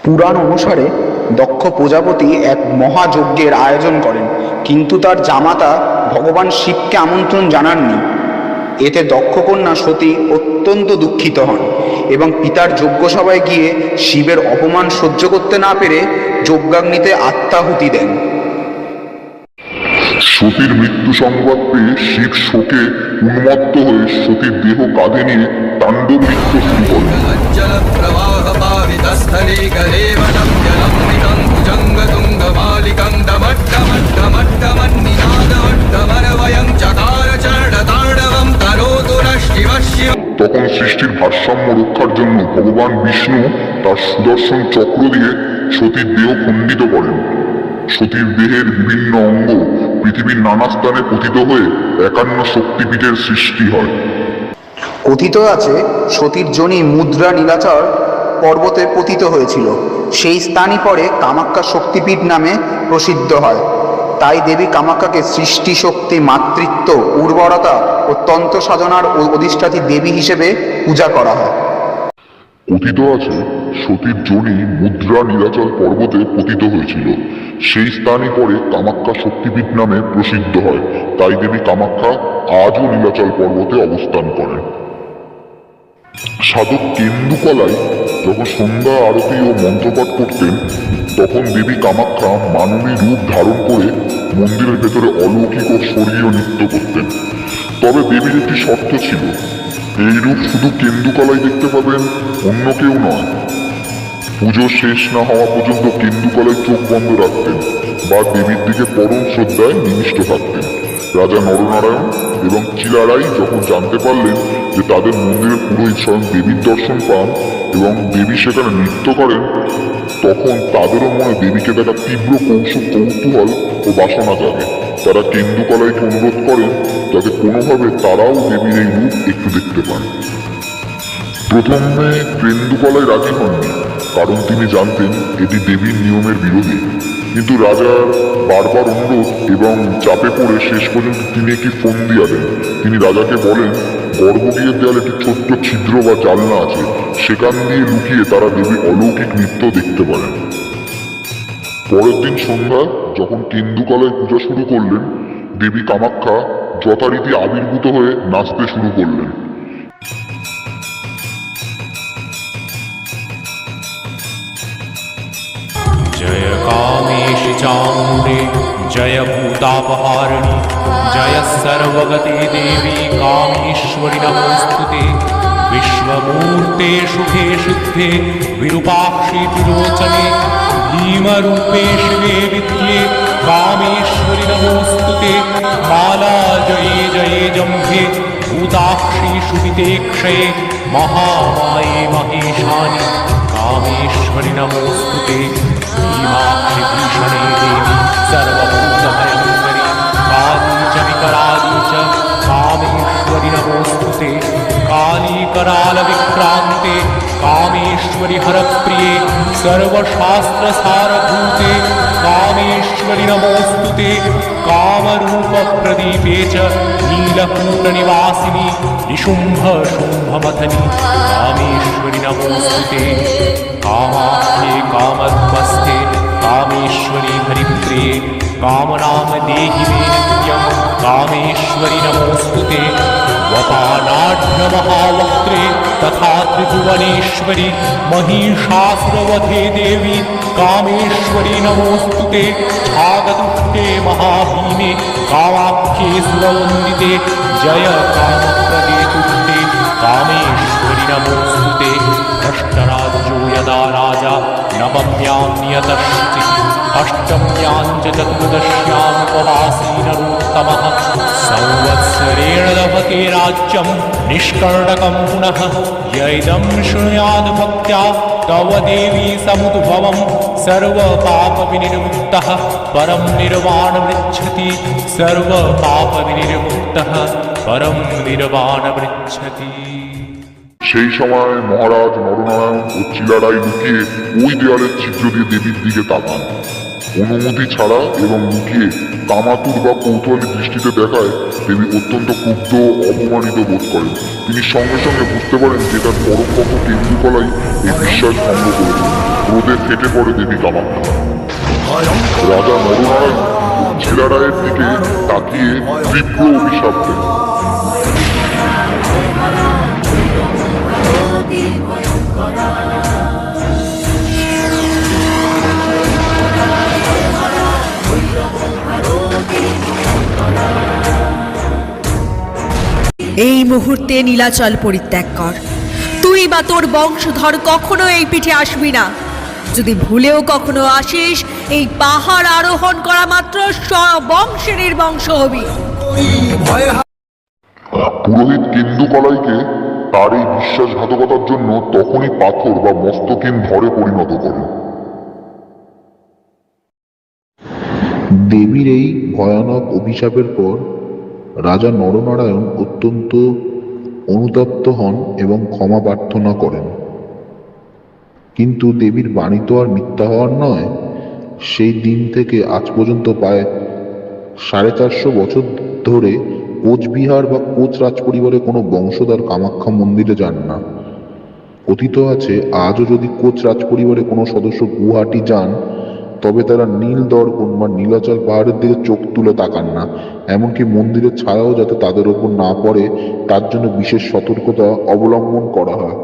পুরাণ অনুসারে দক্ষ প্রজাপতি এক মহাযজ্ঞের আয়োজন করেন, কিন্তু তার জামাতা ভগবান শিবকে আমন্ত্রণ জানাননি। এতে দক্ষ কন্যা সতী অত্যন্ত দুঃখিত হন এবং পিতার যজ্ঞসভায় গিয়ে শিবের অপমান সহ্য করতে না পেরে যজ্ঞাগ্নিতে আত্মাহুতি দেন। সতীর মৃত্যু সংবাদ পেয়ে শিব শোকে উন্মত্ত হয়ে সতীর দেহ কাঁধে নিয়ে তাণ্ডব নৃত্য শুরু করেন। তখন সৃষ্টির ভারসাম্য রক্ষার জন্য ভগবান বিষ্ণু তার সুদর্শন চক্র দিয়ে সতীর দেহ খণ্ডিত করেন। সতীর দেহের বিভিন্ন অঙ্গ পৃথিবীর নানা স্থানে পতিত হয়ে 51 শক্তিপীঠের সৃষ্টি হয়। কথিত আছে সতীর যোনি মুদ্রা নীলাচল পর্বতে পতিত হয়েছিল। সেই স্থানই পরে কামাখ্যা শক্তিপীঠ নামে প্রসিদ্ধ হয়। তাই দেবী কামাখ্যাকে সৃষ্টি শক্তি, মাতৃত্ব, উর্বরতা ও তন্ত্র সাধনার অধিষ্ঠাত্রী দেবী হিসেবে পূজা করা হয়। কথিত আছে সতীর যোনি মুদ্রা নীলাচল পর্বতে পতিত হয়েছিল। সেই স্থানই পরে কামাখ্যা শক্তিপীঠ নামে প্রসিদ্ধ হয়। তাই দেবী কামাখ্যা আজও নীলাচল পর্বতে অবস্থান করেন। সাধক কেন্দুকলাই যখন সন্ধ্যা আরতি ও মন্ত্রপাঠ করতেন, তখন দেবী কামাখ্যা মানবী রূপ ধারণ করে মন্দিরের ভেতরে অলৌকিক ও স্বর্গীয় নৃত্য করতেন। তবে দেবীর একটি শর্ত ছিল, এই রূপ শুধু কেন্দুকলাই দেখতে পাবেন, অন্য কেউ নয়। পুজো শেষ না হওয়া পর্যন্ত কেন্দুকলাই চোখ বন্ধ রাখতেন বা দেবীর দিকে পরম শ্রদ্ধায় নিবিষ্ট থাকতেন। রাজা নরনারায়ণ এবং চিলারাই যখন জানতে পারলেন যে তাদের মন্দিরের পুরোহিত স্বয়ং দেবীর দর্শন পান এবং দেবী সেখানে নৃত্য করেন, তখন তাদেরও মনে দেবীকে দেখা তীব্র কৌতূহল ও বাসনা জাগে। তারা কেন্দুকলাইকে অনুরোধ করেন যাতে কোনোভাবে তারাও দেবীর এই রূপ একটু দেখতে পান। প্রথমে কেন্দুকলাই রাজি হননি, কারণ তিনি জানতেন এটি দেবীর নিয়মের বিরোধী। কিন্তু রাজার বারবার অনুরোধ এবং চাপে পড়ে শেষ পর্যন্ত তিনি একটি ফোন দিয়া দেন। তিনি রাজাকে বলেন, গর্ভগৃহের দেয়ালে একটি ছোট্ট ছিদ্র বা জানলা আছে, সেখান দিয়ে লুকিয়ে তারা দেবীর অলৌকিক নৃত্য দেখতে পারেন। পরের দিন সন্ধ্যায় যখন কেন্দুকলাই পূজা শুরু করলেন, দেবী কামাখ্যা যথারীতি আবির্ভূত হয়ে নাচতে শুরু করলেন। जय कामेशि चामुण्डे जय भूतापहारिणि जय सर्वगते देवी कामेश्वरि नमोऽस्तुते। विश्वमूर्ते शुभे सिद्धे विरूपाक्षि त्रिलोचने भीमरूपे शिवे विद्ये कामेश्वरि नमोऽस्तुते। माला जये जये जम्भे भूताक्षि शुभिते क्षये महामाये महेशानि कामेश्वरि नमोऽस्तुते। भीमाक्षि भीषणे देवी सर्वभूतभयङ्करि काली च विकराली च कामेश्वरि नमोऽस्तुते। काली करालविक्रान्ते कामेश्वरि हरप्रिये सर्वशास्त्रसारभूते कामेश्वरि नमोऽस्तुते। कामरूपप्रदीपे च नीलकूटनिवासिनि निशुम्भशुम्भमथनि कामेश्वरि नमोऽस्तुते। कामाख्ये कामरूपस्थे कामेश्वरि हरिप्रिये कामनाम देहि मे नित्यं कामेश्वरि नमोऽस्तुते। वपानाढ्यमहावक्त्रे तथा त्रिभुवनेश्वरि महिषासुरवधे देवी कामेश्वरि नमोऽस्तुते। छागदुष्टे महाभीमे कामाख्ये सुरवन्दिते जय कामप्रदे तुष्टे कामेश्वरि नमोऽस्तुते। अष्टराज्यो यदा राजा नवम्यान्यतश्चिः अष्टम्यां च चतुर्दश्यामुपवासी नरोत्तमः संवत्सरेण लभते राज्यं निष्कर्णकं पुनः। यैदं शृणुयाद् भक्त्या तव देवी समुद्भवं सर्वपापविनिर्मुक्तः परं निर्वाणमृच्छति सर्वपापविनिर्मुक्तः परं निर्वाणमृच्छति। সেই সময় মহারাজ নরনারায়ণ ও চিলারাই লুকিয়ে ওই দেওয়ালের ছিদ্র দিয়ে দেবীর দিকে তাকান। অনুমতি ছাড়া এবং লুকিয়ে কামাতুর বা কৌতূহলী দৃষ্টিতে দেখায় দেবী অত্যন্ত ক্ষুব্ধ ও অপমানিত বোধ করেন। তিনি সঙ্গে সঙ্গে বুঝতে পারেন যে তার পরম ভক্ত কেন্দুকলাই এই বিশ্বাস ভঙ্গ করেছেন। ক্রোধে ফেটে পড়ে দেবী কামাখ্যা। রাজা নরনারায়ণ ছেলা রায়ের দিকে তাকিয়ে তীব্র অভিশাপ দেন। এই মুহূর্তে নীলাচল পরিত্যাগ কর। তুই বা তোর বংশধর কখনো এই পিঠে আসবি না। যদি ভুলেও কখনো আসিস, এই পাহাড় আরোহণ করা মাত্র বংশে নির্বংশ হবি। পুরোহিত কেন্দুকলাইকে তার এই বিশ্বাসঘাতকতার জন্য তখনই পাথর বা মস্তকহীন ধরে পরিণত করেন। দেবীর এই ভয়ানক অভিশাপের পর রাজা নরনারায়ণ অত্যন্ত অনুতপ্ত হন এবং ক্ষমা প্রার্থনা করেন। কিন্তু দেবীর বাণী তো আর মিথ্যা হওয়ার নয়। সেই দিন থেকে আজ পর্যন্ত প্রায় 450 বছর ধরে কোচবিহার বা কোচ রাজপরিবারের কোনো বংশধর কামাখ্যা মন্দিরে যান না। কথিত আছে আজও যদি কোচ রাজপরিবারের কোনো সদস্য গুয়াহাটি যান, তবে তারা নীল দর্পণ বা নীলাচল পাহাড়ের দিকে চোখ তুলে তাকান না। এমনকি মন্দিরের ছায়াও যাতে তাদের ওপর না পড়ে তার জন্য বিশেষ সতর্কতা অবলম্বন করা হয়।